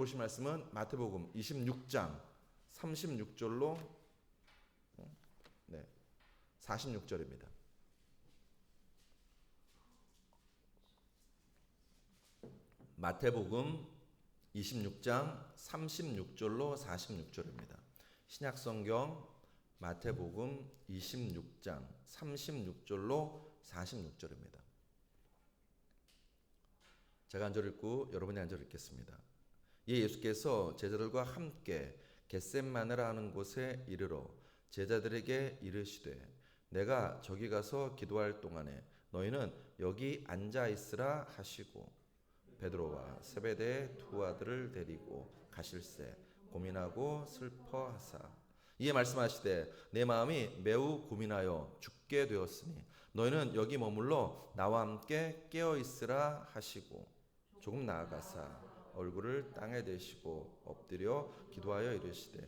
보실 말씀은 마태복음 26장 36절로 46절입니다. 마태복음 26장 36절로 46절입니다. 신약성경 마태복음 26장 36절로 46절입니다. 제가 한 절 읽고 여러분이 한 절 읽겠습니다. 이에 예수께서 제자들과 함께 겟셋마네라 하는 곳에 이르러 제자들에게 이르시되 내가 저기 가서 기도할 동안에 너희는 여기 앉아 있으라 하시고 베드로와 세베대의 두 아들을 데리고 가실새 고민하고 슬퍼하사 이에 말씀하시되 내 마음이 매우 고민하여 죽게 되었으니 너희는 여기 머물러 나와 함께 깨어 있으라 하시고 조금 나아가사 얼굴을 땅에 대시고 엎드려 기도하여 이르시되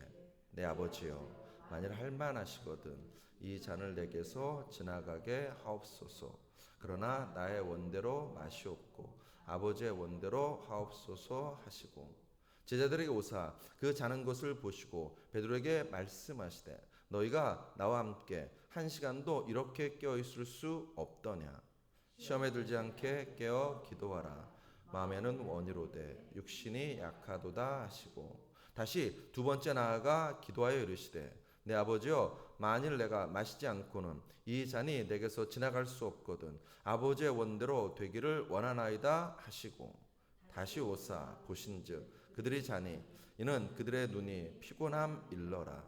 내 아버지여 만일 할만하시거든 이 잔을 내게서 지나가게 하옵소서. 그러나 나의 원대로 마시옵고 아버지의 원대로 하옵소서 하시고 제자들에게 오사 그 자는 것을 보시고 베드로에게 말씀하시되 너희가 나와 함께 한 시간도 이렇게 깨어 있을 수 없더냐. 시험에 들지 않게 깨어 기도하라. 마음에는 원이로되 육신이 약하도다 하시고 다시 두 번째 나아가 기도하여 이르시되 내 아버지여 만일 내가 마시지 않고는 이 잔이 내게서 지나갈 수 없거든 아버지의 원대로 되기를 원하나이다 하시고 다시 오사 보신즉 그들이 자니 이는 그들의 눈이 피곤함 일러라.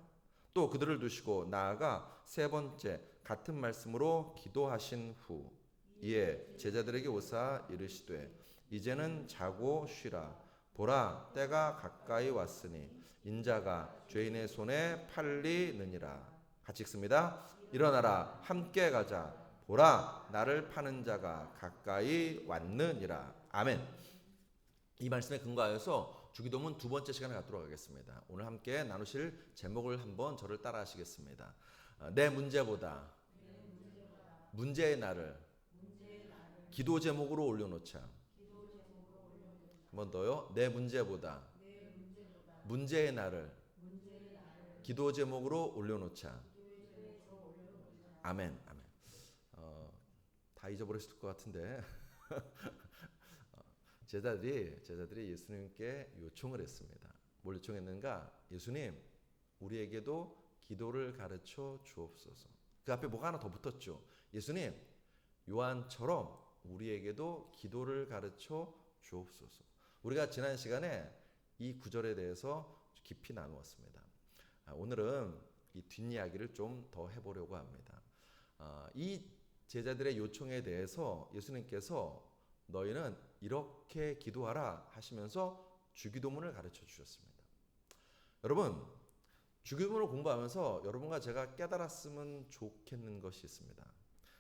또 그들을 두시고 나아가 세 번째 같은 말씀으로 기도하신 후 이에 제자들에게 오사 이르시되 이제는 자고 쉬라. 보라 때가 가까이 왔으니 인자가 죄인의 손에 팔리느니라. 같이 읽습니다. 일어나라 함께 가자. 보라 나를 파는 자가 가까이 왔느니라. 아멘. 이 말씀에 근거하여서 주기도문 두 번째 시간을 갖도록 하겠습니다. 오늘 함께 나누실 제목을 한번 저를 따라 하시겠습니다. 내 문제보다 문제의 날을 기도 제목으로 올려놓자. 한 번 더요. 내 문제보다 문제의 날을 기도 제목으로 올려놓자. 아멘. 아멘. 다 잊어버렸을 것 같은데 제자들이 예수님께 요청을 했습니다. 뭘 요청했는가? 예수님, 우리에게도 기도를 가르쳐 주옵소서. 그 앞에 뭐가 하나 더 붙었죠. 예수님, 요한처럼 우리에게도 기도를 가르쳐 주옵소서. 우리가 지난 시간에 이 구절에 대해서 깊이 나누었습니다. 오늘은 이 뒷이야기를 좀 더 해보려고 합니다. 이 제자들의 요청에 대해서 예수님께서 너희는 이렇게 기도하라 하시면서 주기도문을 가르쳐 주셨습니다. 여러분, 주기도문을 공부하면서 여러분과 제가 깨달았으면 좋겠는 것이 있습니다.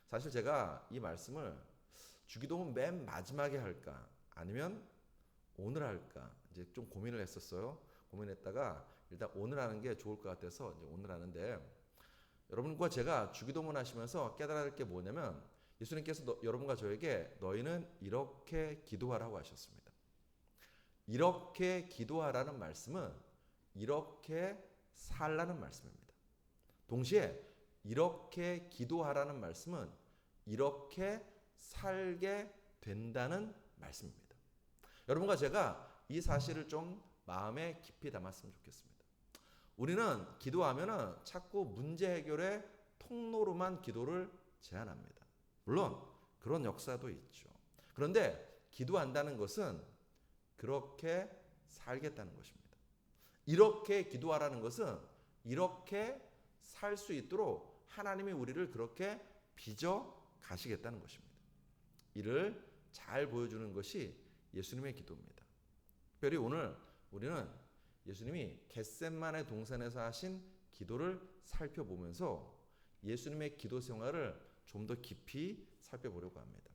사실 제가 이 말씀을 주기도문 맨 마지막에 할까 아니면 오늘 할까 이제 좀 고민을 했었어요. 고민했다가 일단 오늘 하는 게 좋을 것 같아서 이제 오늘 하는데 여러분과 제가 주기도문 하시면서 깨달아야 할 게 뭐냐면 예수님께서 여러분과 저에게 너희는 이렇게 기도하라고 하셨습니다. 이렇게 기도하라는 말씀은 이렇게 살라는 말씀입니다. 동시에 이렇게 기도하라는 말씀은 이렇게 살게 된다는 말씀입니다. 여러분과 제가 이 사실을 좀 마음에 깊이 담았으면 좋겠습니다. 우리는 기도하면은 자꾸 문제 해결의 통로로만 기도를 제안합니다. 물론 그런 역사도 있죠. 그런데 기도한다는 것은 그렇게 살겠다는 것입니다. 이렇게 기도하라는 것은 이렇게 살 수 있도록 하나님이 우리를 그렇게 빚어 가시겠다는 것입니다. 이를 잘 보여주는 것이 예수님의 기도입니다. 특별히 오늘 우리는 예수님이 겟셋마네 동산에서 하신 기도를 살펴보면서 예수님의 기도 생활을 좀 더 깊이 살펴보려고 합니다.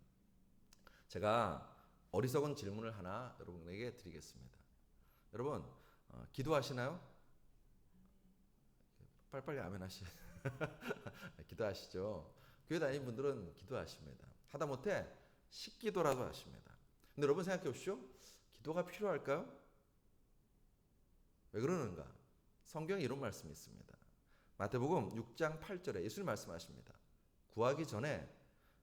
제가 어리석은 질문을 하나 여러분에게 드리겠습니다. 여러분 기도하시나요? 빨리빨리 아멘 하시. 기도하시죠. 교회 다니는 분들은 기도하십니다. 하다못해 식기도라도 하십니다. 근데 여러분 생각해 보십시오. 기도가 필요할까요? 왜 그러는가? 성경에 이런 말씀이 있습니다. 마태복음 6장 8절에 예수님 말씀하십니다. 구하기 전에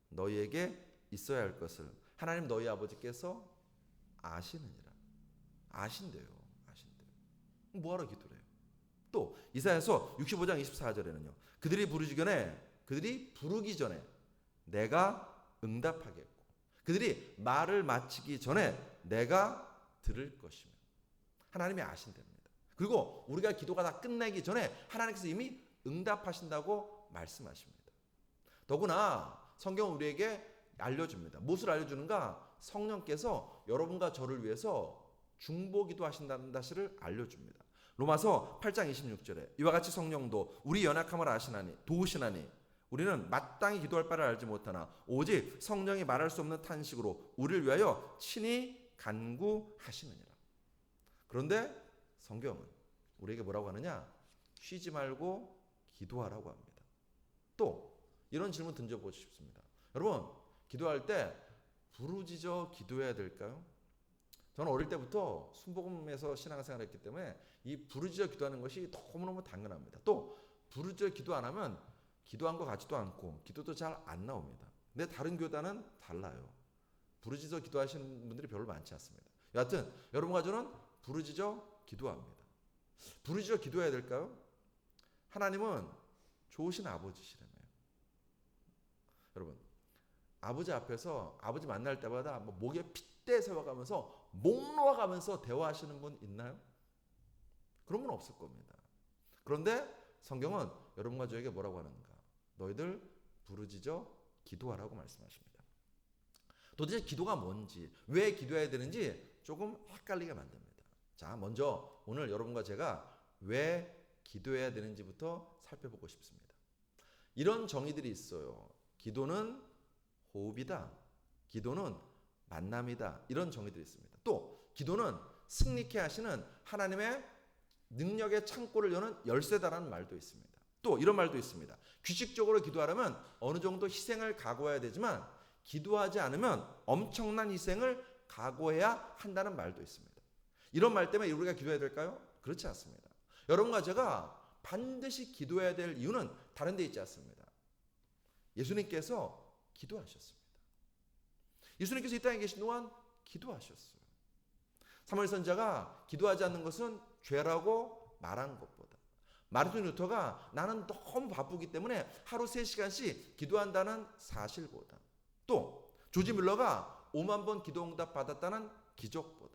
너희에게 있어야 할 것을 하나님 너희 아버지께서 아시느니라. 아신대요. 뭐하러 기도를 해요? 또 이사야서 65장 24절에는요. 그들이 부르기 전에 내가 응답하겠고 그들이 말을 마치기 전에 내가 들을 것이며 하나님이 아신답니다. 그리고 우리가 기도가 다 끝나기 전에 하나님께서 이미 응답하신다고 말씀하십니다. 더구나 성경은 우리에게 알려줍니다. 무엇을 알려주는가? 성령께서 여러분과 저를 위해서 중보기도 하신다는 사실을 알려줍니다. 로마서 8장 26절에 이와 같이 성령도 우리 연약함을 아시나니 도우시나니 우리는 마땅히 기도할 바를 알지 못하나 오직 성령이 말할 수 없는 탄식으로 우리를 위하여 친히 간구하시느니라. 그런데 성경은 우리에게 뭐라고 하느냐? 쉬지 말고 기도하라고 합니다. 또 이런 질문 던져보고 싶습니다. 여러분, 기도할 때 부르짖어 기도해야 될까요? 저는 어릴 때부터 순복음에서 신앙생활을 했기 때문에 이 부르짖어 기도하는 것이 너무너무 당연합니다. 또 부르짖어 기도 안 하면 기도한 것 같지도 않고 기도도 잘 안 나옵니다. 근데 다른 교단은 달라요. 부르짖어 기도하시는 분들이 별로 많지 않습니다. 여하튼 여러분과 저는 부르짖어 기도합니다. 부르짖어 기도해야 될까요? 하나님은 좋으신 아버지시라며요. 여러분, 아버지 앞에서 아버지 만날 때마다 목에 핏대 세워가면서 목 놓아가면서 대화하시는 분 있나요? 그런 분 없을 겁니다. 그런데 성경은 여러분과 저에게 뭐라고 하는가? 너희들 부르짖어 기도하라고 말씀하십니다. 도대체 기도가 뭔지, 왜 기도해야 되는지 조금 헷갈리게 만듭니다. 자, 먼저 오늘 여러분과 제가 왜 기도해야 되는지부터 살펴보고 싶습니다. 이런 정의들이 있어요. 기도는 호흡이다. 기도는 만남이다. 이런 정의들이 있습니다. 또 기도는 승리케 하시는 하나님의 능력의 창고를 여는 열쇠다라는 말도 있습니다. 또 이런 말도 있습니다. 규칙적으로 기도하려면 어느 정도 희생을 각오해야 되지만 기도하지 않으면 엄청난 희생을 각오해야 한다는 말도 있습니다. 이런 말 때문에 우리가 기도해야 될까요? 그렇지 않습니다. 여러분과 제가 반드시 기도해야 될 이유는 다른 데 있지 않습니다. 예수님께서 기도하셨습니다. 예수님께서 이 땅에 계신 동안 기도하셨어요. 사무엘 선지자가 기도하지 않는 것은 죄라고 말한 것보다 마르틴 루터가 나는 너무 바쁘기 때문에 하루 3시간씩 기도한다는 사실보다 또 조지 뮬러가 5만 번 기도 응답 받았다는 기적보다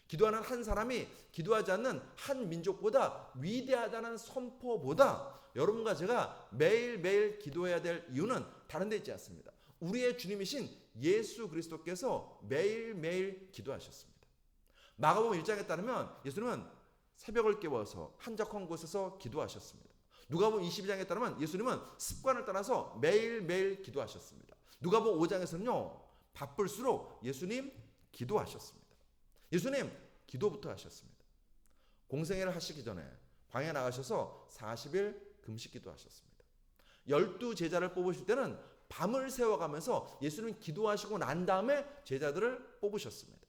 기도하는 한 사람이 기도하지 않는 한 민족보다 위대하다는 선포보다 여러분과 제가 매일매일 기도해야 될 이유는 다른 데 있지 않습니다. 우리의 주님이신 예수 그리스도께서 매일매일 기도하셨습니다. 마가복음 1장에 따르면 예수님은 새벽을 깨워서 한적한 곳에서 기도하셨습니다. 누가복음 22장에 따르면 예수님은 습관을 따라서 매일매일 기도하셨습니다. 누가복음 5장에서는요. 바쁠수록 예수님 기도하셨습니다. 예수님 기도부터 하셨습니다. 공생애를 하시기 전에 광야에 나가셔서 40일 금식 기도하셨습니다. 12제자를 뽑으실 때는 밤을 새워가면서 예수님 기도하시고 난 다음에 제자들을 뽑으셨습니다.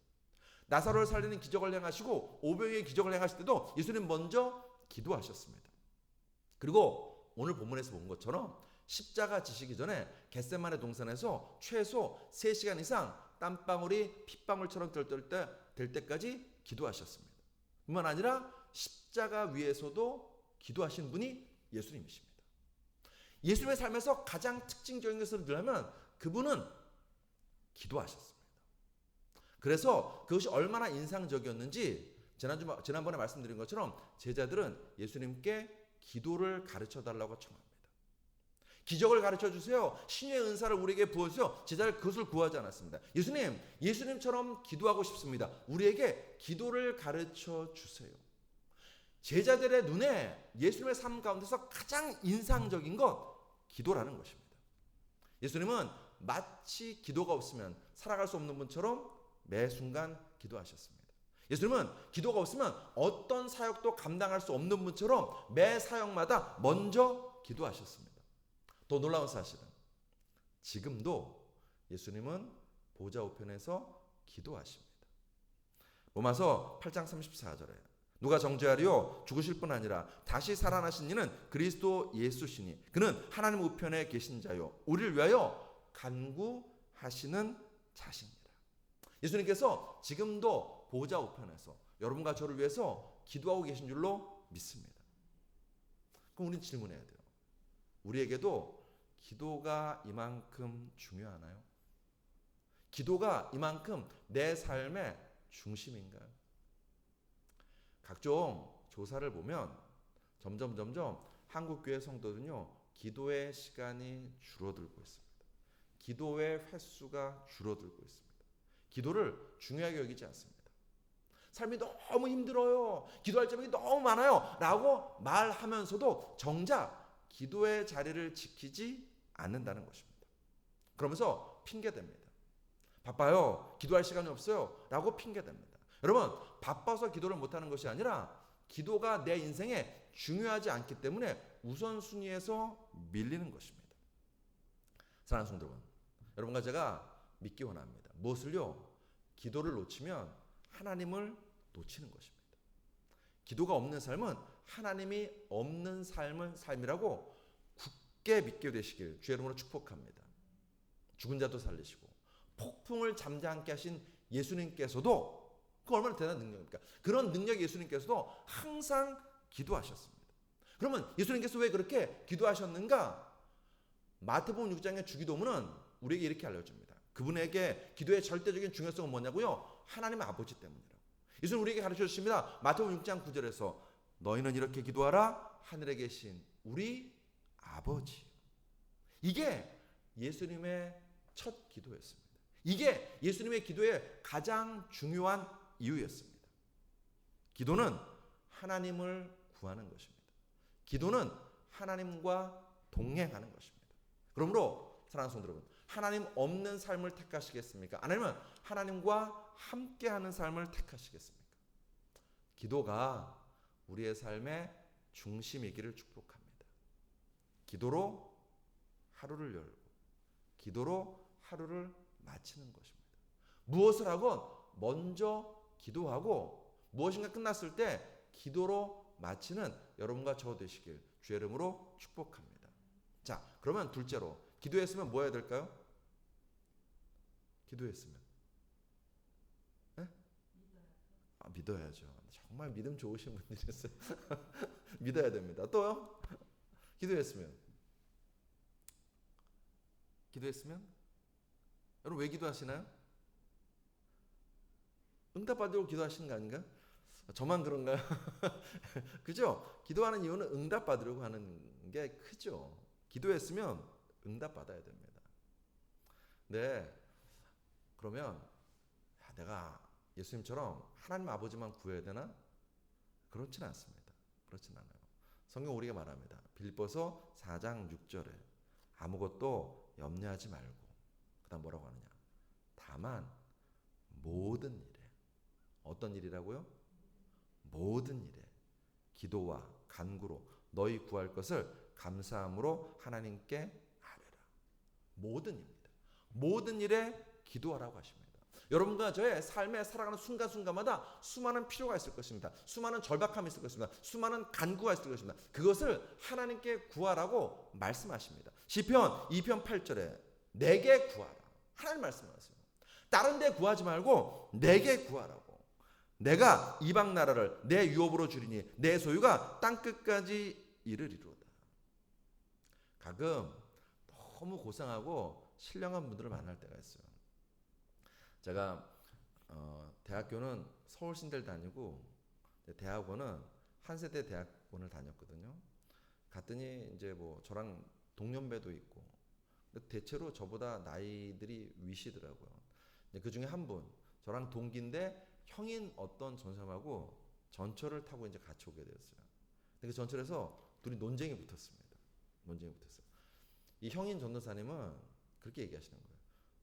나사로를 살리는 기적을 행하시고 오병이의 기적을 행하실 때도 예수님 먼저 기도하셨습니다. 그리고 오늘 본문에서 본 것처럼 십자가 지시기 전에 겟세마네 동산에서 최소 3시간 이상 땀방울이 핏방울처럼 될 때까지 기도하셨습니다. 뿐만 아니라 십자가 위에서도 기도하신 분이 예수님이십니다. 예수님의 삶에서 가장 특징적인 것을 들으면 그분은 기도하셨습니다. 그래서 그것이 얼마나 인상적이었는지 지난번에 말씀드린 것처럼 제자들은 예수님께 기도를 가르쳐달라고 청합니다. 기적을 가르쳐주세요. 신의 은사를 우리에게 부어주세요. 제자들 그것을 구하지 않았습니다. 예수님처럼 기도하고 싶습니다. 우리에게 기도를 가르쳐주세요. 제자들의 눈에 예수님의 삶 가운데서 가장 인상적인 것 기도라는 것입니다. 예수님은 마치 기도가 없으면 살아갈 수 없는 분처럼 매 순간 기도하셨습니다. 예수님은 기도가 없으면 어떤 사역도 감당할 수 없는 분처럼 매 사역마다 먼저 기도하셨습니다. 더 놀라운 사실은 지금도 예수님은 보좌 우편에서 기도하십니다. 로마서 8장 34절에 누가 정죄하리요? 죽으실 뿐 아니라 다시 살아나신 이는 그리스도 예수시니 그는 하나님 우편에 계신 자요 우리를 위하여 간구하시는 자신이라. 예수님께서 지금도 보좌 우편에서 여러분과 저를 위해서 기도하고 계신 줄로 믿습니다. 그럼 우리는 질문해야 돼요. 우리에게도 기도가 이만큼 중요하나요? 기도가 이만큼 내 삶의 중심인가요? 각종 조사를 보면 점점 한국교회 성도들은요, 기도의 시간이 줄어들고 있습니다. 기도의 횟수가 줄어들고 있습니다. 기도를 중요하게 여기지 않습니다. 삶이 너무 힘들어요. 기도할 점이 너무 많아요. 라고 말하면서도 정작 기도의 자리를 지키지 않는다는 것입니다. 그러면서 핑계댑니다. 바빠요. 기도할 시간이 없어요. 라고 핑계댑니다. 여러분, 바빠서 기도를 못하는 것이 아니라 기도가 내 인생에 중요하지 않기 때문에 우선순위에서 밀리는 것입니다. 사랑하는 성도 여러분, 여러분과 제가 믿기 원합니다. 무엇을요? 기도를 놓치면 하나님을 놓치는 것입니다. 기도가 없는 삶은 하나님이 없는 삶이라고 굳게 믿게 되시길 주의 이름으로 축복합니다. 죽은 자도 살리시고 폭풍을 잠잠케 하신 예수님께서도 그 얼마나 대단한 능력입니까? 그런 능력 예수님께서도 항상 기도하셨습니다. 그러면 예수님께서 왜 그렇게 기도하셨는가? 마태복음 6장의 주기도문은 우리에게 이렇게 알려줍니다. 그분에게 기도의 절대적인 중요성은 뭐냐고요? 하나님 아버지 때문이라고. 예수님 우리에게 가르쳐 주십니다. 마태복음 6장 9절에서 너희는 이렇게 기도하라. 하늘에 계신 우리 아버지. 이게 예수님의 첫 기도였습니다. 이게 예수님의 기도의 가장 중요한 이유였습니다. 기도는 하나님을 구하는 것입니다. 기도는 하나님과 동행하는 것입니다. 그러므로 사랑하는 성도 여러분, 하나님 없는 삶을 택하시겠습니까? 아니면 하나님과 함께하는 삶을 택하시겠습니까? 기도가 우리의 삶의 중심이기를 축복합니다. 기도로 하루를 열고 기도로 하루를 마치는 것입니다. 무엇을 하건 먼저 기도하고 무엇인가 끝났을 때 기도로 마치는 여러분과 저 되시길 주의 이름으로 축복합니다. 자, 그러면 둘째로 기도했으면 뭐 해야 될까요? 기도했으면 믿어야죠. 정말 믿음 좋으신 분들이었어요. 믿어야 됩니다. 또요? 기도했으면 여러분 왜 기도하시나요? 응답받으려고 기도하시는 거 아닌가? 저만 그런가요? 그죠? 기도하는 이유는 응답받으려고 하는 게 크죠. 기도했으면 응답받아야 됩니다. 네, 그러면 내가 예수님처럼 하나님 아버지만 구해야 되나? 그렇진 않습니다. 그렇진 않아요. 성경 우리가 말합니다. 빌립보서 4장 6절에 아무것도 염려하지 말고 그 다음 뭐라고 하느냐? 다만 모든 일에 어떤 일이라고요? 모든 일에 기도와 간구로 너희 구할 것을 감사함으로 하나님께 아뢰라. 모든 일입니다. 모든 일에 기도하라고 하십니다. 여러분과 저의 삶에 살아가는 순간순간마다 수많은 필요가 있을 것입니다. 수많은 절박함이 있을 것입니다. 수많은 간구가 있을 것입니다. 그것을 하나님께 구하라고 말씀하십니다. 시편 2편 8절에 내게 구하라. 하나님 말씀하세요. 다른 데 구하지 말고 내게 구하라고. 내가 이방 나라를 내 유업으로 주리니 내 소유가 땅끝까지 이르리로다. 가끔 너무 고생하고 신령한 분들을 만날 때가 있어요. 제가 대학교는 서울신대를 다니고 대학원은 한세대 대학원을 다녔거든요. 갔더니 이제 뭐 저랑 동년배도 있고 대체로 저보다 나이들이 위시더라고요. 그 중에 한 분, 저랑 동기인데 형인 어떤 전사하고 전철을 타고 이제 같이 오게 되었어요. 그 전철에서 둘이 논쟁이 붙었습니다. 논쟁이 붙었어요. 이 형인 전도사님은 그렇게 얘기하시는 거예요.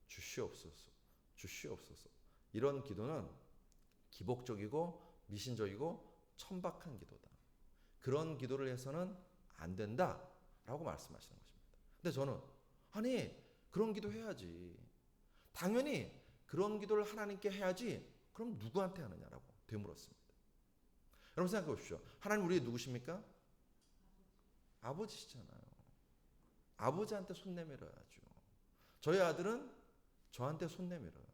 주시옵소서, 주시옵소서. 이런 기도는 기복적이고 미신적이고 천박한 기도다. 그런 기도를 해서는 안 된다라고 말씀하시는 것입니다. 근데 저는 아니 그런 기도 해야지. 당연히 그런 기도를 하나님께 해야지. 그럼 누구한테 하느냐라고 되물었습니다. 여러분 생각해 보십시오. 하나님 우리의 누구십니까? 아버지시잖아요. 아버지한테 손 내밀어야죠. 저희 아들은 저한테 손 내밀어요.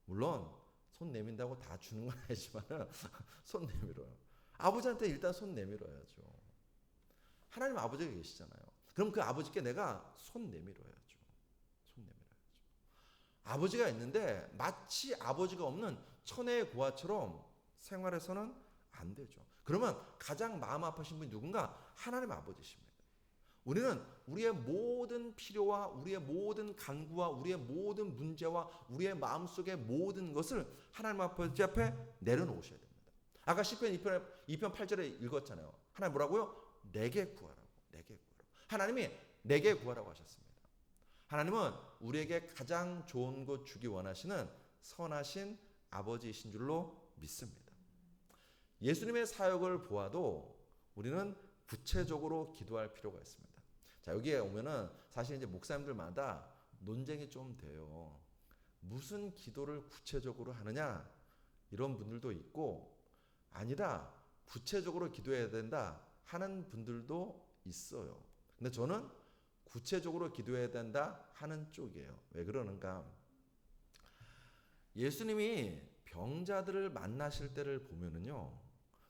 물론 손 내민다고 다 주는 건 아니지만 손 내밀어요. 아버지한테 일단 손 내밀어야죠. 하나님 아버지가 계시잖아요. 그럼 그 아버지께 내가 손 내밀어야죠. 손 내밀어야죠. 아버지가 있는데 마치 아버지가 없는 천혜의 고아처럼 생활해서는 안 되죠. 그러면 가장 마음 아프신 분이 누군가? 하나님 아버지십니다. 우리는 우리의 모든 필요와 우리의 모든 간구와 우리의 모든 문제와 우리의 마음속의 모든 것을 하나님 아버지 앞에 내려놓으셔야 됩니다. 아까 시편 2편 8절에 읽었잖아요. 하나님 뭐라고요? 내게 구하라고. 내게 구하라고. 하나님이 내게 구하라고 하셨습니다. 하나님은 우리에게 가장 좋은 것 주기 원하시는 선하신 아버지이신 줄로 믿습니다. 예수님의 사역을 보아도 우리는 구체적으로 기도할 필요가 있습니다. 자, 여기에 오면은 사실 이제 목사님들마다 논쟁이 좀 돼요. 무슨 기도를 구체적으로 하느냐? 이런 분들도 있고, 아니다, 구체적으로 기도해야 된다 하는 분들도 있어요. 근데 저는 구체적으로 기도해야 된다 하는 쪽이에요. 왜 그러는가? 예수님이 병자들을 만나실 때를 보면은요,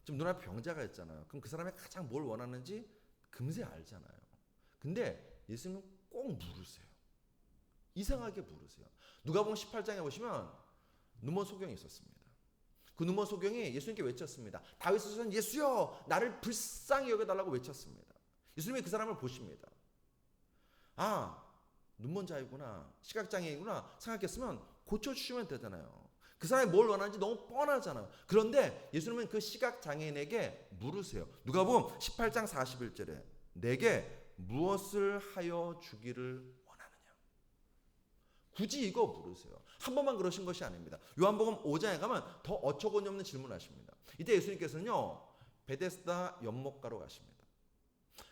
좀 눈앞에 병자가 있잖아요. 그럼 그 사람이 가장 뭘 원하는지 금세 알잖아요. 근데 예수님은 꼭 물으세요. 이상하게 물으세요. 누가복음 18장에 보시면 눈먼 소경이 있었습니다. 그 눈먼 소경이 예수님께 외쳤습니다. 다윗의 son 예수여, 나를 불쌍히 여겨달라고 외쳤습니다. 예수님이 그 사람을 보십니다. 아, 눈먼 자이구나, 시각장애이구나 생각했으면 고쳐주시면 되잖아요. 그 사람이 뭘 원하는지 너무 뻔하잖아요. 그런데 예수님은 그 시각장애인에게 물으세요. 누가복음 18장 41절에 내게 무엇을 하여 주기를 원하느냐. 굳이 이거 물으세요. 한 번만 그러신 것이 아닙니다. 요한복음 5장에 가면 더 어처구니 없는 질문을 하십니다. 이때 예수님께서는요, 베데스다 연못가로 가십니다.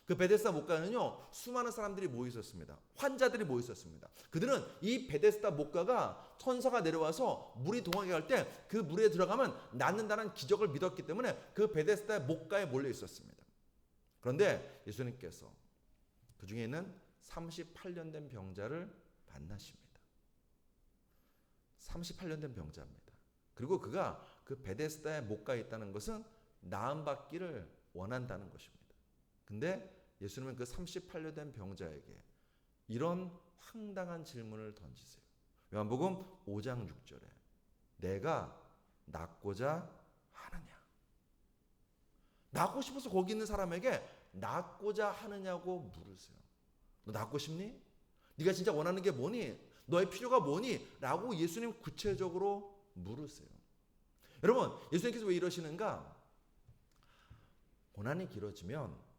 그 베데스다 못가는요, 수많은 사람들이 모여 있었습니다. 환자들이 모여 있었습니다. 그들은 이 베데스다 못가가 천사가 내려와서 물이 동하게 갈 때 그 물에 들어가면 낫는다는 기적을 믿었기 때문에 그 베데스다 못가에 몰려 있었습니다. 그런데 예수님께서 그 중에 있는 38년 된 병자를 만나십니다. 38년 된 병자입니다. 그리고 그가 그 베데스다에 못가에 있다는 것은 나음받기를 원한다는 것입니다. 근데 예수님은 그 38년 된 병자에게 이런 황당한 질문을 던지세요. 요한복음 5장 6절에 내가 낫고자 하느냐. 낫고 싶어서 거기 있는 사람에게 낫고자 하느냐고 물으세요. 너 낫고 싶니? 네가 진짜 원하는 게 뭐니? 너의 필요가 뭐니? 라고 예수님 구체적으로 물으세요. 여러분, 예수님께서 왜 이러시는가? 고난이 길어지면,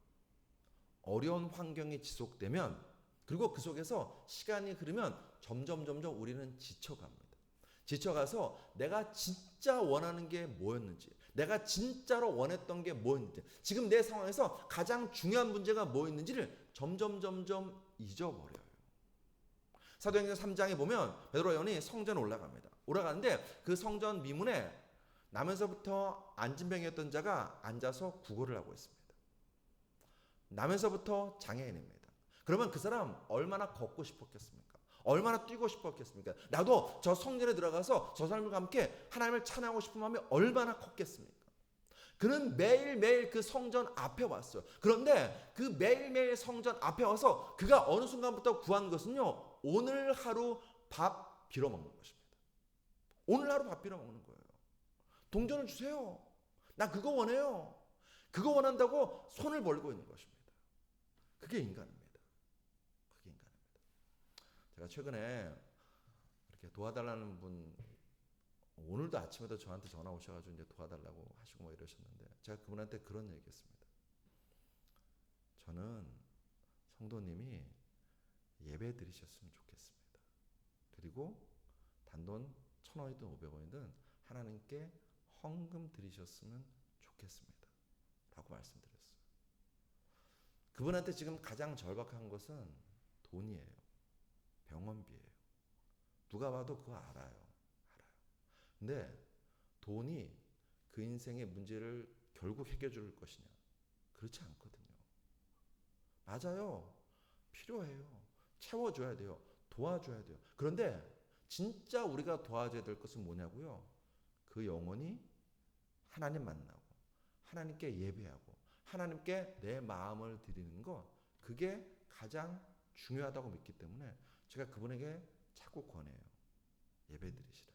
어려운 환경이 지속되면, 그리고 그 속에서 시간이 흐르면 점점 우리는 지쳐갑니다. 지쳐가서 내가 진짜 원하는 게 뭐였는지, 내가 진짜로 원했던 게 뭐였는지, 지금 내 상황에서 가장 중요한 문제가 뭐였는지를 점점 잊어버려요. 사도행전 3장에 보면 베드로 요한이 성전에 올라갑니다. 올라가는데 그 성전 미문에 나면서부터 안진병이었던 자가 앉아서 구걸을 하고 있습니다. 나면서부터 장애인입니다. 그러면 그 사람 얼마나 걷고 싶었겠습니까? 얼마나 뛰고 싶었겠습니까? 나도 저 성전에 들어가서 저 사람과 함께 하나님을 찬양하고 싶은 마음이 얼마나 컸겠습니까? 그는 매일매일 그 성전 앞에 왔어요. 그런데 그 매일매일 성전 앞에 와서 그가 어느 순간부터 구한 것은요, 오늘 하루 밥 빌어먹는 것입니다. 오늘 하루 밥 빌어먹는 거예요. 동전을 주세요. 나 그거 원해요. 그거 원한다고 손을 벌고 있는 것입니다. 그게 인간입니다. 그게 인간입니다. 제가 최근에 이렇게 도와달라는 분, 오늘도 아침에도 저한테 전화 오셔가지고 이제 도와달라고 하시고 뭐 이러셨는데, 제가 그분한테 그런 얘기했습니다. 저는 성도님이 예배 드리셨으면 좋겠습니다. 그리고 단돈 1,000원이든 500원이든 하나님께 헌금 드리셨으면 좋겠습니다. 라고 말씀드렸어요. 그분한테 지금 가장 절박한 것은 돈이에요. 병원비예요. 누가 봐도 그거 알아요. 근데 돈이 그 인생의 문제를 결국 해결해 줄 것이냐? 그렇지 않거든요. 맞아요. 필요해요. 채워줘야 돼요. 도와줘야 돼요. 그런데 진짜 우리가 도와줘야 될 것은 뭐냐고요? 그 영혼이 하나님 만나고 하나님께 예배하고 하나님께 내 마음을 드리는 것, 그게 가장 중요하다고 믿기 때문에 제가 그분에게 자꾸 권해요. 예배드리시라.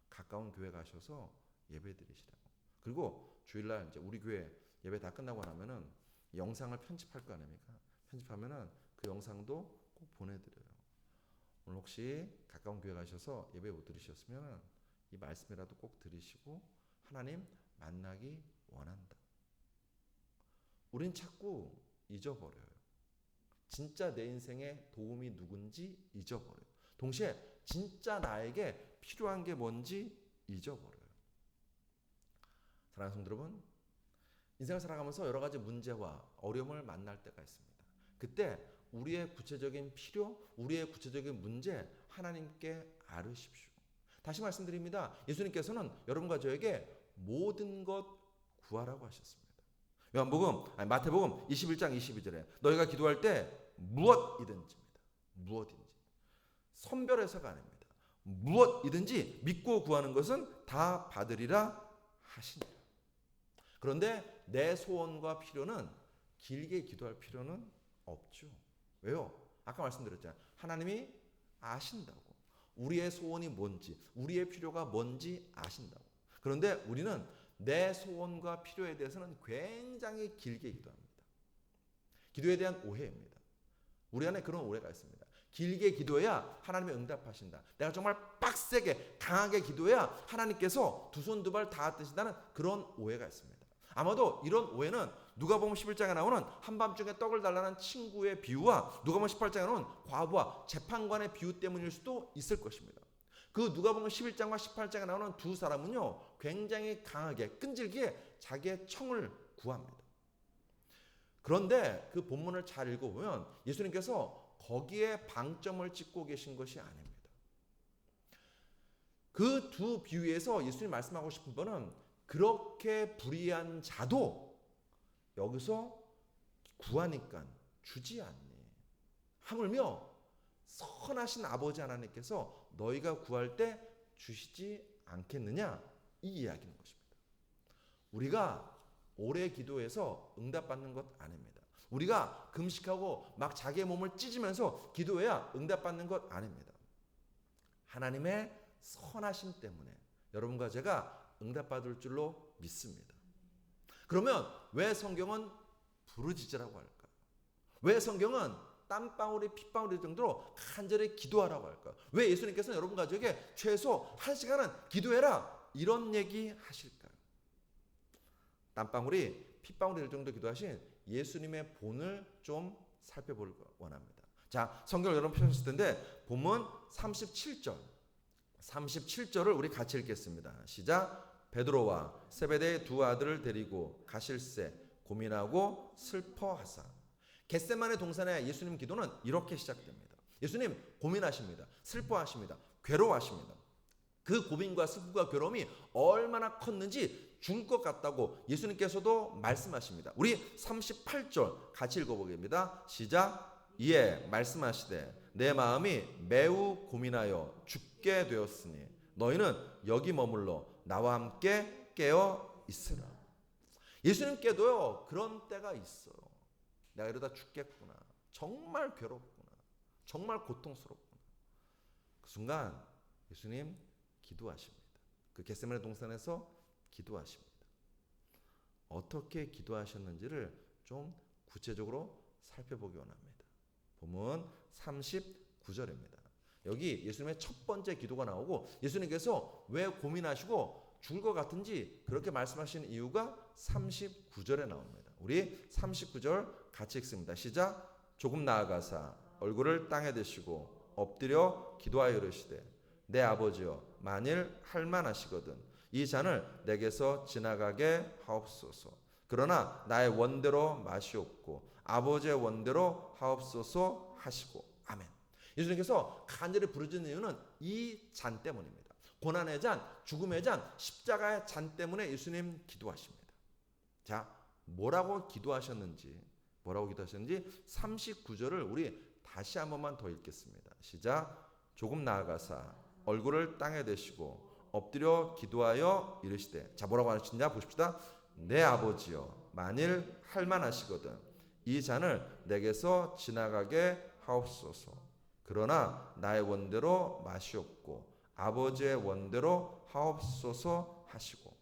가까운 교회 가셔서 예배드리시라고. 그리고 주일날 이제 우리 교회 예배 다 끝나고 나면은 영상을 편집할 거 아닙니까? 편집하면은 그 영상도 꼭 보내드려요. 오늘 혹시 가까운 교회 가셔서 예배 못 들으셨으면 이 말씀이라도 꼭 들으시고 하나님 만나기 원한다. 우린 자꾸 잊어버려요. 진짜 내 인생의 도움이 누군지 잊어버려요. 동시에 진짜 나에게 필요한 게 뭔지 잊어버려요. 사랑하는 성도 여러분, 인생을 살아가면서 여러 가지 문제와 어려움을 만날 때가 있습니다. 그때 우리의 구체적인 필요, 우리의 구체적인 문제 하나님께 아뢰십시오. 다시 말씀드립니다. 예수님께서는 여러분과 저에게 모든 것 구하라고 하셨습니다. 마태복음 21장 22절에 너희가 기도할 때 무엇이든지입니다. 무엇이든지. 선별해서가 아닙니다. 무엇이든지 믿고 구하는 것은 다 받으리라 하시니라. 그런데 내 소원과 필요는 길게 기도할 필요는 없죠. 왜요? 아까 말씀드렸잖아요. 하나님이 아신다고. 우리의 소원이 뭔지, 우리의 필요가 뭔지 아신다고. 그런데 우리는 내 소원과 필요에 대해서는 굉장히 길게 기도합니다. 기도에 대한 오해입니다. 우리 안에 그런 오해가 있습니다. 길게 기도해야 하나님이 응답하신다. 내가 정말 빡세게 강하게 기도해야 하나님께서 두 손 두 발 다 뜨신다는 그런 오해가 있습니다. 아마도 이런 오해는 누가복음 11장에 나오는 한밤중에 떡을 달라는 친구의 비유와 누가복음 18장에 나오는 과부와 재판관의 비유 때문일 수도 있을 것입니다. 그 누가복음 11장과 18장에 나오는 두 사람은요, 굉장히 강하게 끈질기게 자기의 청을 구합니다. 그런데 그 본문을 잘 읽어보면 예수님께서 거기에 방점을 찍고 계신 것이 아닙니다. 그 두 비유에서 예수님 말씀하고 싶은 거는 그렇게 불의한 자도 여기서 구하니까 주지 않니. 하물며 선하신 아버지 하나님께서 너희가 구할 때 주시지 않겠느냐, 이 이야기인 것입니다. 우리가 오래 기도해서 응답받는 것 아닙니다. 우리가 금식하고 막 자기의 몸을 찢으면서 기도해야 응답받는 것 아닙니다. 하나님의 선하심 때문에 여러분과 제가 응답받을 줄로 믿습니다. 그러면 왜 성경은 부르짖으라고 할까? 왜 성경은 땀방울이 핏방울이 정도로 간절히 기도하라고 할까? 왜 예수님께서는 여러분 가족에게 최소 1시간은 기도해라 이런 얘기 하실까요? 땀방울이 핏방울이 될 정도 기도하신 예수님의 본을 좀 살펴보길 원합니다. 자, 성경을 여러분 펴셨을 텐데 본문 37절을 우리 같이 읽겠습니다. 시작. 베드로와 세베대의 두 아들을 데리고 가실새 고민하고 슬퍼하사. 겟세마네 동산의 예수님 기도는 이렇게 시작됩니다. 예수님 고민하십니다. 슬퍼하십니다. 괴로워하십니다. 그 고민과 슬픔과 괴로움이 얼마나 컸는지 죽을 것 같다고 예수님께서도 말씀하십니다. 우리 38절 같이 읽어보겠습니다. 시작. 이에 말씀하시되 내 마음이 매우 고민하여 죽게 되었으니 너희는 여기 머물러 나와 함께 깨어 있으라. 예수님께도요 그런 때가 있어요. 내가 이러다 죽겠구나. 정말 괴롭구나. 정말 고통스럽구나. 그 순간 예수님 기도하십니다. 그 겟세마네 동산에서 기도하십니다. 어떻게 기도하셨는지를 좀 구체적으로 살펴보기 원합니다. 본문 39절입니다. 여기 예수님의 첫 번째 기도가 나오고 예수님께서 왜 고민하시고 죽을 것 같은지 그렇게 말씀하시는 이유가 39절에 나옵니다. 우리 39절 같이 읽습니다. 시작. 조금 나아가사 얼굴을 땅에 대시고 엎드려 기도하여 이르시되 내 아버지여 만일 할만하시거든 이 잔을 내게서 지나가게 하옵소서. 그러나 나의 원대로 마시옵고 아버지의 원대로 하옵소서 하시고 아멘. 예수님께서 간절히 부르짖는 이유는 이 잔 때문입니다. 고난의 잔, 죽음의 잔, 십자가의 잔 때문에 예수님 기도하십니다. 자, 뭐라고 기도하셨는지 39절을 우리 다시 한 번만 더 읽겠습니다. 시작. 조금 나아가사 얼굴을 땅에 대시고 엎드려 기도하여 이르시되, 자, 뭐라고 하시냐 보십시다. 내 아버지여, 만일 할만하시거든 이 잔을 내게서 지나가게 하옵소서. 그러나 나의 원대로 마시옵고 아버지의 원대로 하옵소서 하시고.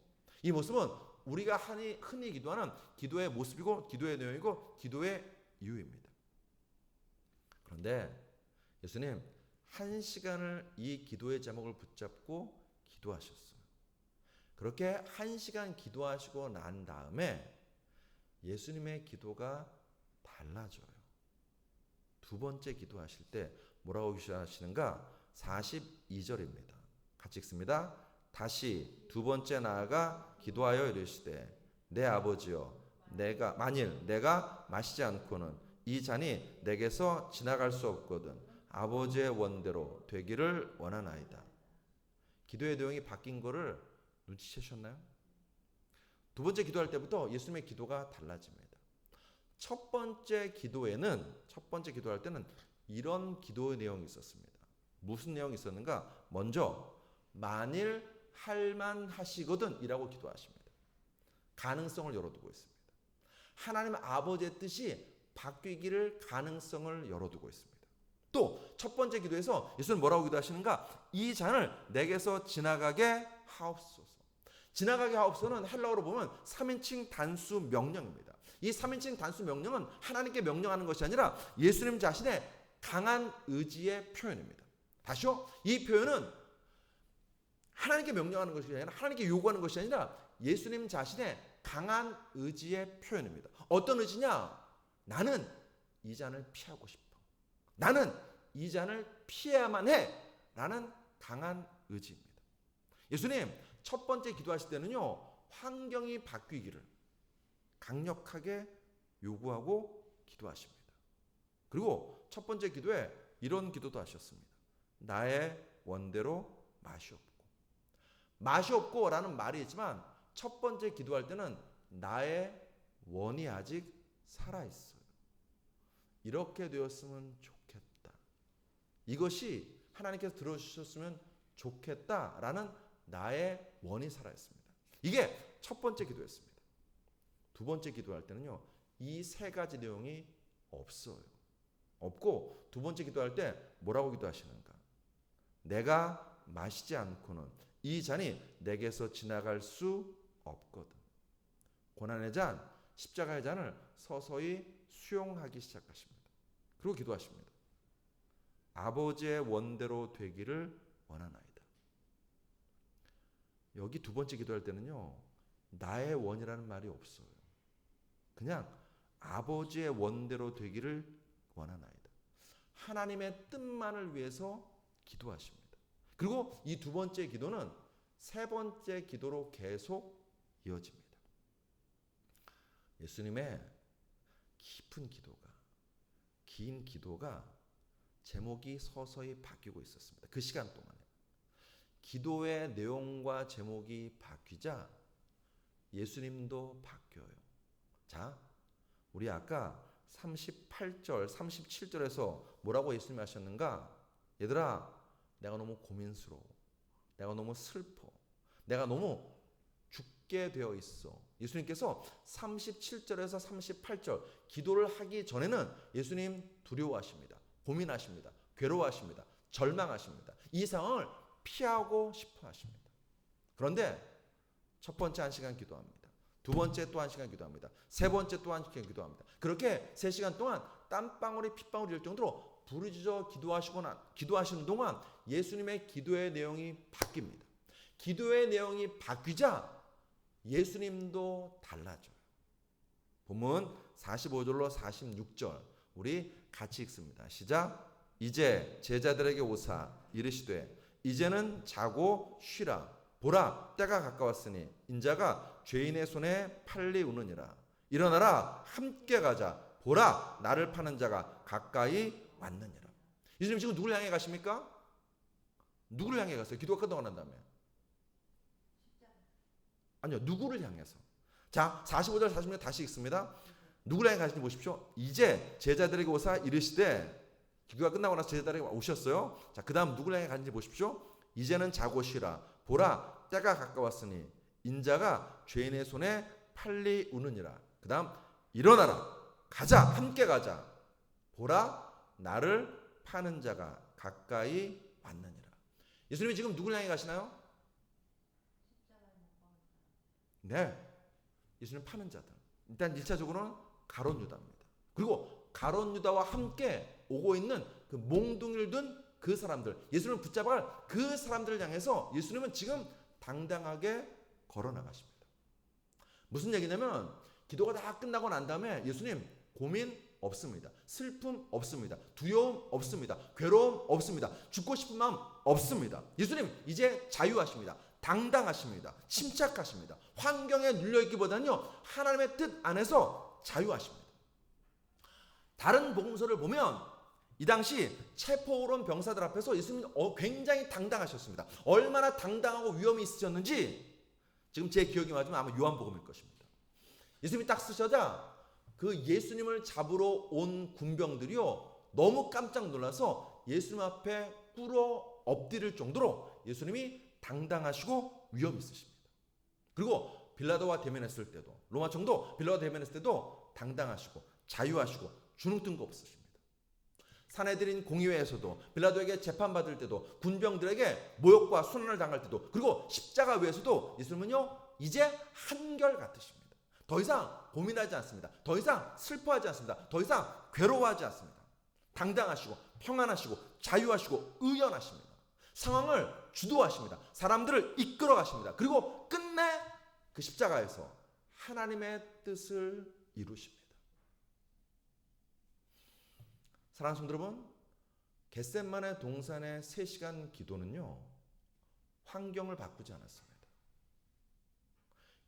이 모습은 우리가 흔히 기도하는 기도의 모습이고 기도의 내용이고 기도의 이유입니다. 그런데 예수님 1시간을 이 기도의 제목을 붙잡고 기도하셨어요. 그렇게 1시간 기도하시고 난 다음에 예수님의 기도가 달라져요. 두 번째 기도하실 때 뭐라고 기도하시는가? 42절입니다. 같이 읽습니다. 다시 두 번째 나아가 기도하여 이르시되, 내 아버지여, 만일 내가 마시지 않고는 이 잔이 내게서 지나갈 수 없거든 아버지의 원대로 되기를 원하나이다. 기도의 내용이 바뀐 거를 눈치채셨나요? 두 번째 기도할 때부터 예수님의 기도가 달라집니다. 첫 번째 기도할 때는 이런 기도의 내용이 있었습니다. 무슨 내용이 있었는가? 먼저 만일 할만하시거든 이라고 기도하십니다. 가능성을 열어두고 있습니다. 하나님 아버지의 뜻이 바뀌기를 가능성을 열어두고 있습니다. 또 첫 번째 기도에서 예수는 뭐라고 기도하시는가? 이 잔을 내게서 지나가게 하옵소서. 지나가게 하옵소서는 헬라어로 보면 3인칭 단수 명령입니다. 이 3인칭 단수 명령은 하나님께 명령하는 것이 아니라 예수님 자신의 강한 의지의 표현입니다. 다시요. 이 표현은 하나님께 명령하는 것이 아니라 하나님께 요구하는 것이 아니라 예수님 자신의 강한 의지의 표현입니다. 어떤 의지냐? 나는 이 잔을 피하고 싶어. 나는 이 잔을 피해야만 해. 라는 강한 의지입니다. 예수님 첫 번째 기도하실 때는요, 환경이 바뀌기를 강력하게 요구하고 기도하십니다. 그리고 첫 번째 기도에 이런 기도도 하셨습니다. 나의 원대로 마시옵고. 마시옵고 라는 말이 있지만 첫 번째 기도할 때는 나의 원이 아직 살아있어요. 이렇게 되었으면 좋겠다. 이것이 하나님께서 들어주셨으면 좋겠다라는 나의 원이 살아있습니다. 이게 첫 번째 기도였습니다. 두 번째 기도할 때는요, 이 세 가지 내용이 없어요. 없고 두 번째 기도할 때 뭐라고 기도하시는가? 내가 마시지 않고는 이 잔이 내게서 지나갈 수 없거든. 고난의 잔, 십자가의 잔을 서서히 수용하기 시작하십니다. 그리고 기도하십니다. 아버지의 원대로 되기를 원하나이다. 여기 두 번째 기도할 때는요, 나의 원이라는 말이 없어요. 그냥 아버지의 원대로 되기를 원하나이다. 하나님의 뜻만을 위해서 기도하십니다. 그리고 이 두 번째 기도는 세 번째 기도로 계속 이어집니다. 예수님의 깊은 기도가, 긴 기도가 제목이 서서히 바뀌고 있었습니다. 그 시간 동안에. 기도의 내용과 제목이 바뀌자 예수님도 바뀌어요. 자, 우리 아까 38절, 37절에서 뭐라고 예수님이 하셨는가? 얘들아, 내가 너무 고민스러워. 내가 너무 슬퍼. 내가 너무 죽게 되어 있어. 예수님께서 37절에서 38절 기도를 하기 전에는 예수님 두려워하십니다. 고민하십니다. 괴로워하십니다. 절망하십니다. 이 상황을 피하고 싶어 하십니다. 그런데 첫 번째 1시간 기도합니다. 두 번째 또 1시간 기도합니다. 세 번째 또 1시간 기도합니다. 그렇게 3시간 동안 땀방울이 핏방울이 될 정도로 부르짖어 기도하시는 동안 예수님의 기도의 내용이 바뀝니다. 기도의 내용이 바뀌자 예수님도 달라져요. 본문 45절로 46절 우리 같이 읽습니다. 시작. 이제 제자들에게 오사 이르시되 이제는 자고 쉬라. 보라, 때가 가까웠으니 인자가 죄인의 손에 팔리우느니라. 일어나라, 함께 가자. 보라, 나를 파는 자가 가까이 왔느니라. 예수님 지금 누굴 향해 가십니까? 누구를 향해 갔어요? 기도가 끝나고 난 다음에. 아니요, 누구를 향해서. 자, 45절 46절 다시 읽습니다. 누구를 향해 가시는지 보십시오. 이제 제자들에게 오사 이르시되, 기도가 끝나고 나서 제자들에게 오셨어요. 자, 그 다음 누구를 향해 가는지 보십시오. 이제는 자고 쉬라. 보라, 때가 가까웠으니 인자가 죄인의 손에 팔리우느니라. 그 다음 일어나라, 가자, 함께 가자. 보라, 나를 파는 자가 가까이 왔느니라. 예수님이 지금 누구를 향해 가시나요? 네, 예수님 파는 자들. 일단 1차적으로는 가룟 유다입니다. 그리고 가룟 유다와 함께 오고 있는 그 몽둥이를 든 그 사람들, 예수님을 붙잡아갈 그 사람들을 향해서 예수님은 지금 당당하게 걸어 나가십니다. 무슨 얘기냐면, 기도가 다 끝나고 난 다음에 예수님 고민 없습니다. 슬픔 없습니다. 두려움 없습니다. 괴로움 없습니다. 죽고 싶은 마음 없습니다. 예수님 이제 자유하십니다. 당당하십니다. 침착하십니다. 환경에 눌려있기보다는요, 하나님의 뜻 안에서 자유하십니다. 다른 복음서를 보면 이 당시 체포오론 병사들 앞에서 예수님이 굉장히 당당하셨습니다. 얼마나 당당하고 위험이 있으셨는지 지금 제 기억이 맞으면 아마 요한복음일 것입니다. 예수님이 딱 쓰셔자 그 예수님을 잡으러 온 군병들이요, 너무 깜짝 놀라서 예수님 앞에 꿇어 엎드릴 정도로 예수님이 당당하시고 위험 있으십니다. 그리고 빌라도와 대면했을 때도, 로마 총독 빌라도와 대면했을 때도 당당하시고 자유하시고 주눅 든 거 없으십니다. 사내들인 공의회에서도, 빌라도에게 재판받을 때도, 군병들에게 모욕과 순환을 당할 때도, 그리고 십자가 위에서도 예수님은요 이제 한결같으십니다. 더 이상 고민하지 않습니다. 더 이상 슬퍼하지 않습니다. 더 이상 괴로워하지 않습니다. 당당하시고 평안하시고 자유하시고 의연하십니다. 상황을 주도하십니다. 사람들을 이끌어 가십니다. 그리고 끝내 그 십자가에서 하나님의 뜻을 이루십니다. 사랑하는 성도 여러분, 겟셋마네 동산의 3시간 기도는요, 환경을 바꾸지 않았습니다.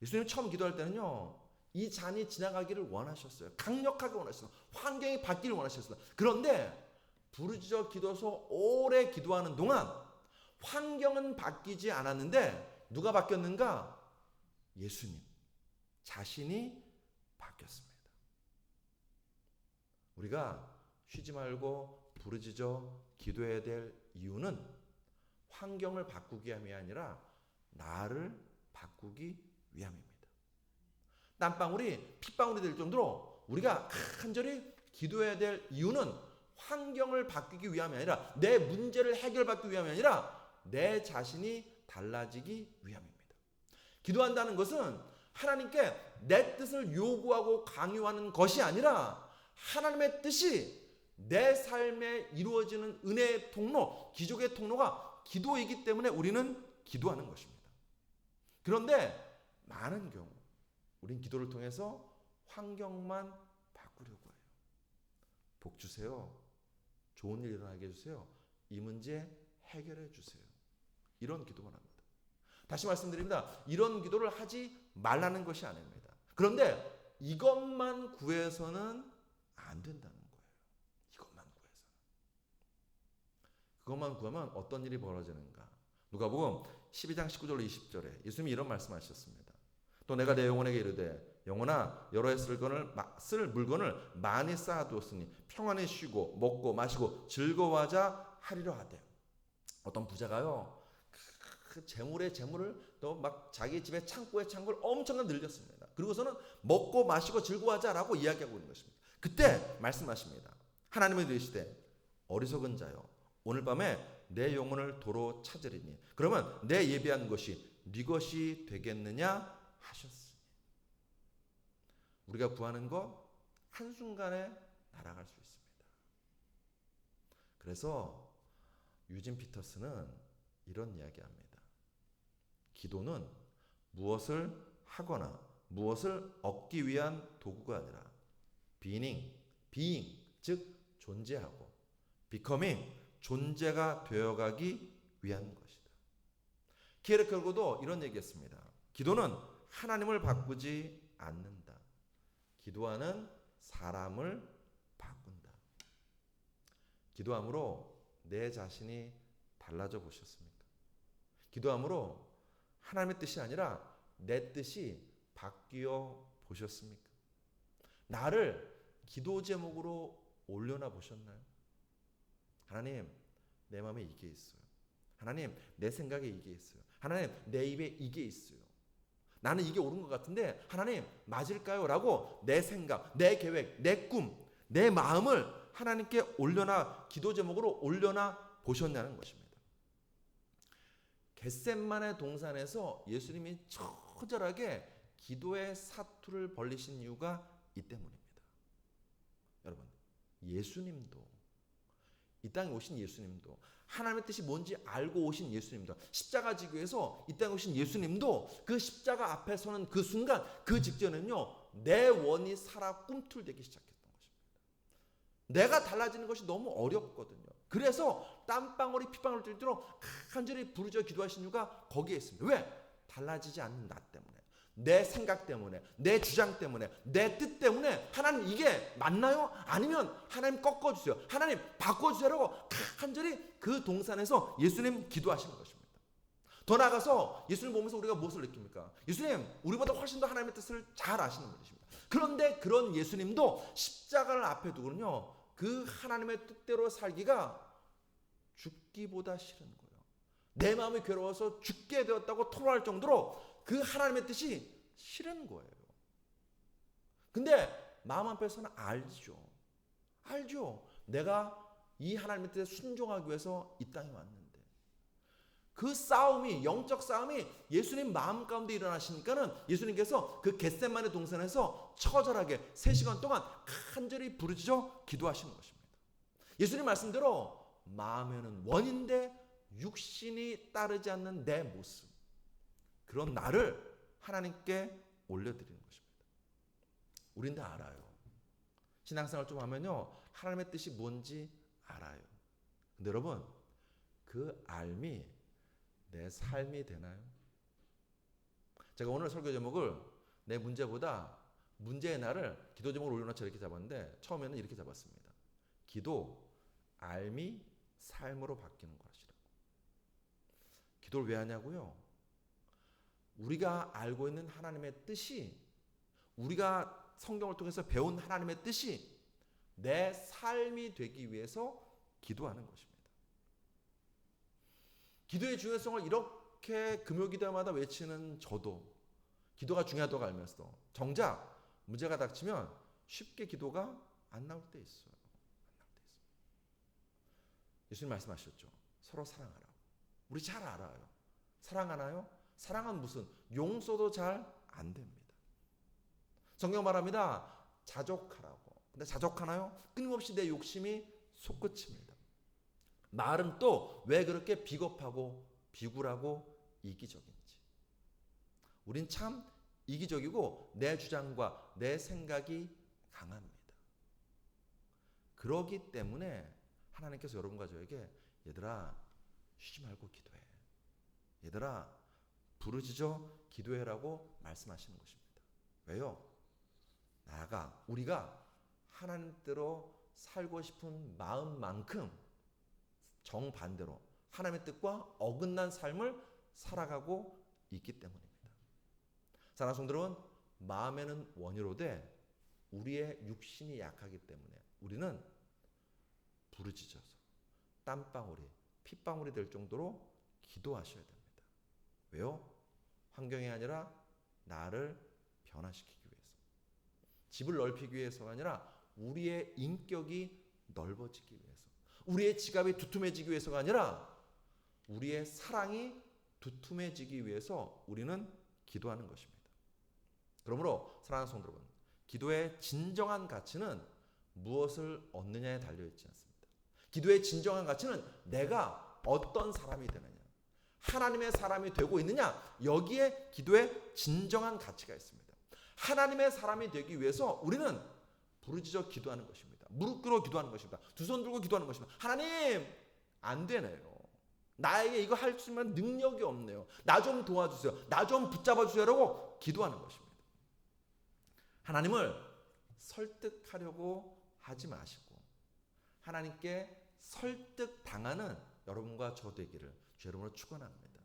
예수님 처음 기도할 때는요, 이 잔이 지나가기를 원하셨어요. 강력하게 원하셨어요. 환경이 바뀌기를 원하셨어요. 그런데 부르짖어 기도서 오래 기도하는 동안 환경은 바뀌지 않았는데 누가 바뀌었는가? 예수님 자신이 바뀌었습니다. 우리가 쉬지 말고 부르짖어 기도해야 될 이유는 환경을 바꾸기 위함이 아니라 나를 바꾸기 위함입니다. 땀방울이 핏방울이 될 정도로 우리가 간절히 기도해야 될 이유는 환경을 바꾸기 위함이 아니라, 내 문제를 해결받기 위함이 아니라 내 자신이 달라지기 위함입니다. 기도한다는 것은 하나님께 내 뜻을 요구하고 강요하는 것이 아니라 하나님의 뜻이 내 삶에 이루어지는 은혜의 통로, 기적의 통로가 기도이기 때문에 우리는 기도하는 것입니다. 그런데 많은 경우 우린 기도를 통해서 환경만 바꾸려고 해요. 복 주세요. 좋은 일 일어나게 해주세요. 이 문제 해결해 주세요. 이런 기도만 합니다. 다시 말씀드립니다. 이런 기도를 하지 말라는 것이 아닙니다. 그런데 이것만 구해서는 안 된다는 거예요. 이것만 구해서는. 그것만 구하면 어떤 일이 벌어지는가? 누가복음 12장 19절 20절에 예수님이 이런 말씀하셨습니다. 또 내가 내 영혼에게 이르되, 영혼아, 여러 해 쓸 물건을 많이 쌓아두었으니 평안히 쉬고 먹고 마시고 즐거워하자 하리라 하되. 어떤 부자가요, 그 재물의 재물을 또 막 자기 집에 창고에 창고를 엄청나게 늘렸습니다. 그리고서는 먹고 마시고 즐거워하자라고 이야기하고 있는 것입니다. 그때 말씀하십니다. 하나님이 이르시되, 어리석은 자여, 오늘 밤에 내 영혼을 도로 찾으리니 그러면 내 예비한 것이 네 것이 되겠느냐 하셨으니. 우리가 구하는 것 한순간에 날아갈 수 있습니다. 그래서 유진 피터스는 이런 이야기합니다. 기도는 무엇을 하거나 무엇을 얻기 위한 도구가 아니라 being, 즉 존재하고 becoming, 존재가 되어가기 위한 것이다. 키에르케고르도 이런 얘기했습니다. 기도는 하나님을 바꾸지 않는다. 기도하는 사람을 바꾼다. 기도함으로 내 자신이 달라져 보셨습니까? 기도함으로 하나님의 뜻이 아니라 내 뜻이 바뀌어 보셨습니까? 나를 기도 제목으로 올려놔 보셨나요? 하나님, 내 마음에 이게 있어요. 하나님, 내 생각에 이게 있어요. 하나님, 내 입에 이게 있어요. 나는 이게 옳은 것 같은데 하나님, 맞을까요? 라고 내 생각, 내 계획, 내 꿈, 내 마음을 하나님께 올려놔, 기도 제목으로 올려놔 보셨냐는 것입니다. 겟셋만의 동산에서 예수님이 처절하게 기도의 사투를 벌리신 이유가 이 때문입니다. 여러분, 예수님도, 이 땅에 오신 예수님도, 하나님의 뜻이 뭔지 알고 오신 예수님도, 십자가 지기 위해서 이 땅에 오신 예수님도 그 십자가 앞에 서는 그 순간, 그 직전에는요, 내 원이 살아 꿈틀대기 시작했던 것입니다. 내가 달라지는 것이 너무 어렵거든요. 그래서 땀방울이 핏방울 뚫도록 간절히 부르짖어 기도하신 이유가 거기에 있습니다. 왜? 달라지지 않는 나 때문에, 내 생각 때문에, 내 주장 때문에, 내 뜻 때문에 하나님 이게 맞나요? 아니면 하나님 꺾어주세요. 하나님 바꿔주세요라고 간절히 그 동산에서 예수님 기도하시는 것입니다. 더 나아가서 예수님 보면서 우리가 무엇을 느낍니까? 예수님 우리보다 훨씬 더 하나님의 뜻을 잘 아시는 분이십니다. 그런데 그런 예수님도 십자가를 앞에 두고는요, 그 하나님의 뜻대로 살기가 죽기보다 싫은 거예요. 내 마음이 괴로워서 죽게 되었다고 토로할 정도로 그 하나님의 뜻이 싫은 거예요. 근데 마음 한편에서는 알죠. 내가 이 하나님의 뜻에 순종하기 위해서 이 땅에 왔는데, 그 싸움이, 영적 싸움이 예수님 마음 가운데 일어나시니까는 예수님께서 그 겟셋마네 동산에서 처절하게 3시간 동안 간절히 부르짖어 기도하시는 것입니다. 예수님 말씀대로 마음에는 원인데 육신이 따르지 않는 내 모습, 그런 나를 하나님께 올려드리는 것입니다. 우린 다 알아요. 신앙생활 좀 하면요, 하나님의 뜻이 뭔지 알아요. 근데 여러분, 그 알미 내 삶이 되나요? 제가 오늘 설교 제목을 내 문제보다 문제의 날을 기도 제목으로 올려놓자 이렇게 잡았는데, 처음에는 이렇게 잡았습니다. 기도, 알미, 삶으로 바뀌는 것이라고. 기도를 왜 하냐고요? 우리가 알고 있는 하나님의 뜻이, 우리가 성경을 통해서 배운 하나님의 뜻이 내 삶이 되기 위해서 기도하는 것입니다. 기도의 중요성을 이렇게 금요기도마다 외치는 저도 기도가 중요하다고 알면서 정작 문제가 닥치면 쉽게 기도가 안 나올 때 있어요. 예수님 말씀하셨죠. 서로 사랑하라고. 우리 잘 알아요. 사랑하나요? 사랑은 무슨 용서도 잘 안 됩니다. 성경 말합니다. 자족하라고. 근데 자족하나요? 끊임없이 내 욕심이 솟구칩니다. 말은 또 왜 그렇게 비겁하고 비굴하고 이기적인지. 우린 참 이기적이고 내 주장과 내 생각이 강합니다. 그러기 때문에 하나님께서 여러분과 저에게 얘들아 쉬지 말고 기도해. 얘들아 부르짖어 기도해라고 말씀하시는 것입니다. 왜요? 우리가 하나님대로 살고 싶은 마음만큼 정반대로 하나님의 뜻과 어긋난 삶을 살아가고 있기 때문입니다. 사랑하는 성도 여러분, 마음에는 원이로되 우리의 육신이 약하기 때문에 우리는 부르짖어서 땀방울이 핏방울이 될 정도로 기도하셔야 됩니다. 왜요? 환경이 아니라 나를 변화시키기 위해서, 집을 넓히기 위해서가 아니라 우리의 인격이 넓어지기 위해서, 우리의 지갑이 두툼해지기 위해서가 아니라 우리의 사랑이 두툼해지기 위해서 우리는 기도하는 것입니다. 그러므로 사랑하는 성도 여러분, 기도의 진정한 가치는 무엇을 얻느냐에 달려있지 않습니다. 기도의 진정한 가치는 내가 어떤 사람이 되느냐, 하나님의 사람이 되고 있느냐, 여기에 기도의 진정한 가치가 있습니다. 하나님의 사람이 되기 위해서 우리는 부르짖어 기도하는 것입니다. 무릎 꿇어 기도하는 것입니다. 두 손 들고 기도하는 것입니다. 하나님, 안 되네요. 나에게 이거 할 수 있는 능력이 없네요. 나 좀 도와주세요. 나 좀 붙잡아 주세요라고 기도하는 것입니다. 하나님을 설득하려고 하지 마시고 하나님께 설득당하는 여러분과 저 되기를 주 이름으로 축원합니다.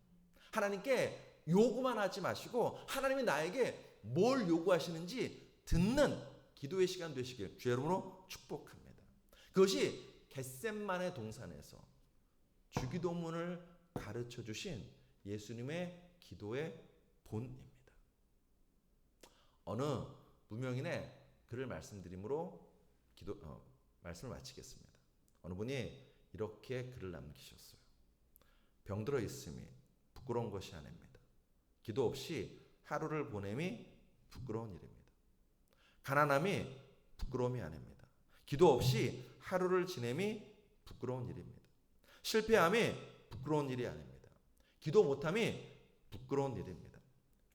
하나님께 요구만 하지 마시고 하나님이 나에게 뭘 요구하시는지 듣는 기도의 시간 되시길 주 이름으로 축복합니다. 그것이 겟셋만의 동산에서 주기도문을 가르쳐 주신 예수님의 기도의 본입니다. 어느 무명인의 글을 말씀드림으로 말씀을 마치겠습니다. 어느 분이 이렇게 글을 남기셨어요. 병들어 있음이 부끄러운 것이 아닙니다. 기도 없이 하루를 보냄이 부끄러운 일입니다. 가난함이 부끄러움이 아닙니다. 기도 없이 하루를 지냄이 부끄러운 일입니다. 실패함이 부끄러운 일이 아닙니다. 기도 못함이 부끄러운 일입니다.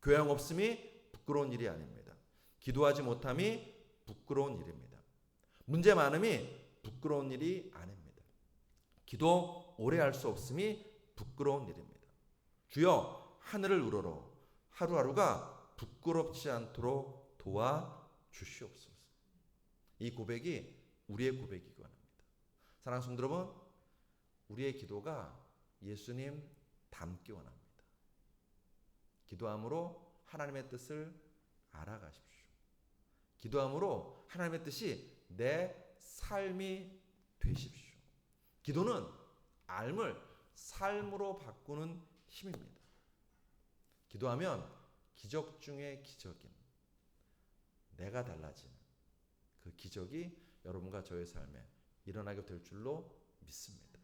교양 없음이 부끄러운 일이 아닙니다. 기도하지 못함이 부끄러운 일입니다. 문제 많음이 부끄러운 일이 아닙니다. 기도 오래 할 수 없음이 부끄러운 일입니다. 주여 하늘을 우러러 하루하루가 부끄럽지 않도록 도와주시옵소서. 이 고백이 우리의 고백이기 원합니다. 사랑하는 성도 여러분, 우리의 기도가 예수님 닮기 원합니다. 기도함으로 하나님의 뜻을 알아가십시오. 기도함으로 하나님의 뜻이 내 삶이 되십시오. 기도는 삶을 삶으로 바꾸는 힘입니다. 기도하면 기적 중의 기적인 내가 달라지는 그 기적이 여러분과 저의 삶에 일어나게 될 줄로 믿습니다.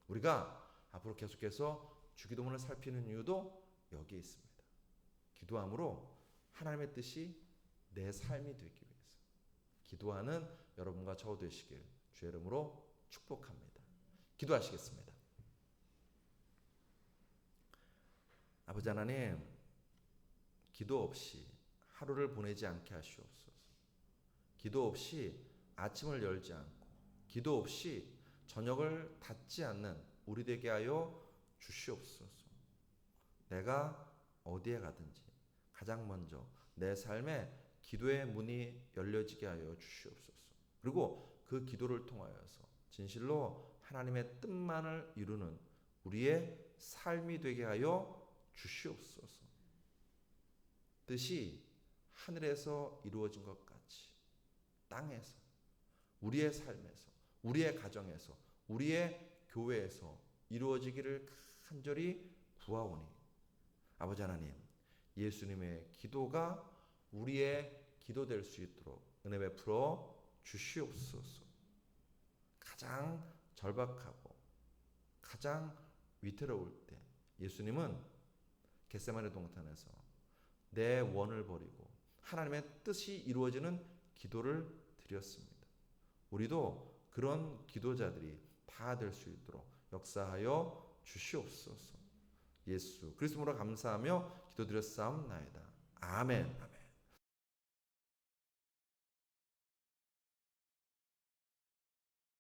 우리가 앞으로 계속해서 주기도문을 살피는 이유도 여기에 있습니다. 기도함으로 하나님의 뜻이 내 삶이 되기 위해서 기도하는 여러분과 저 되시길 주의 이름으로 축복합니다. 기도하시겠습니다. 아버지 하나님, 기도 없이 하루를 보내지 않게 하시옵소서. 기도 없이 아침을 열지 않고 기도 없이 저녁을 닫지 않는 우리 되게 하여 주시옵소서. 내가 어디에 가든지 가장 먼저 내 삶에 기도의 문이 열려지게 하여 주시옵소서. 그리고 그 기도를 통하여서 진실로 하나님의 뜻만을 이루는 우리의 삶이 되게 하여 주시옵소서. 뜻이 하늘에서 이루어진 것 같이 땅에서 우리의 삶에서 우리의 가정에서 우리의 교회에서 이루어지기를 간절히 구하오니 아버지 하나님, 예수님의 기도가 우리의 기도 될 수 있도록 은혜 베풀어 주시옵소서. 가장 절박하고 가장 위태로울 때 예수님은 겟세마네 동산에서 내 원을 버리고 하나님의 뜻이 이루어지는 기도를 드렸습니다. 우리도 그런 기도자들이 다 될 수 있도록 역사하여 주시옵소서. 예수 그리스도로 감사하며 기도드렸사옵나이다. 아멘.